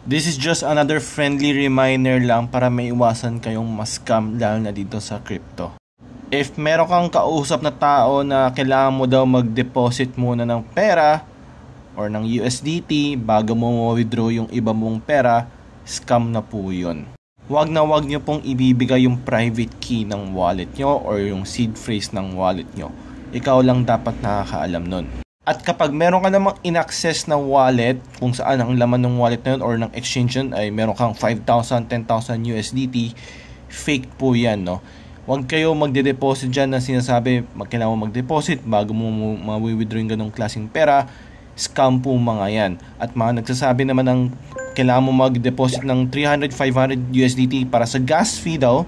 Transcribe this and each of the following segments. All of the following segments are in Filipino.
This is just another friendly reminder lang para maiwasan kayong ma-scam lalo na dito sa crypto. If meron kang kausap na tao na kailangan mo daw mag-deposit muna ng pera or ng USDT bago mo withdraw yung iba mong pera, scam na po yun. Wag nyo pong ibibigay yung private key ng wallet nyo or yung seed phrase ng wallet nyo. Ikaw lang dapat nakakaalam nun. At kapag meron ka namang in-access na wallet, kung saan ang laman ng wallet na yun or ng exchange yun ay meron kang 5,000, 10,000 USDT, fake po yan, no? Huwag kayo magde-deposit dyan na sinasabi kailangan mo mag-deposit bago mo ma-withdraw yung ganong klaseng pera. Scam po mga yan. At mga nagsasabi naman ng kailangan mo mag-deposit ng 300, 500 USDT para sa gas fee daw,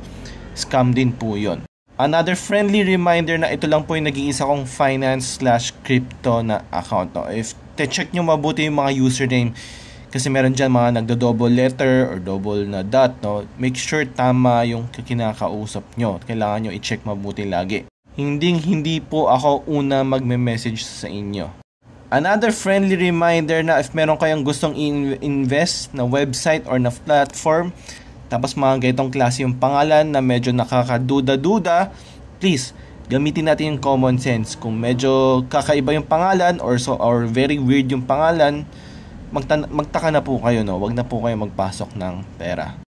scam din po yun. Another friendly reminder na ito lang po yung nag-iisa kong finance/crypto na account. No? If check nyo mabuti yung mga username kasi meron dyan mga nagdo-double letter or double na dot. No? Make sure tama yung kinakausap nyo. Kailangan nyo i-check mabuti lagi. Hindi po ako una magme-message sa inyo. Another friendly reminder na if meron kayong gustong invest na website or na platform, tapos mga ganitong klase yung pangalan na medyo nakakaduda-duda, please, gamitin natin yung common sense. Kung medyo kakaiba yung pangalan or very weird yung pangalan, magtaka na po kayo, no? Wag na po kayo magpasok ng pera.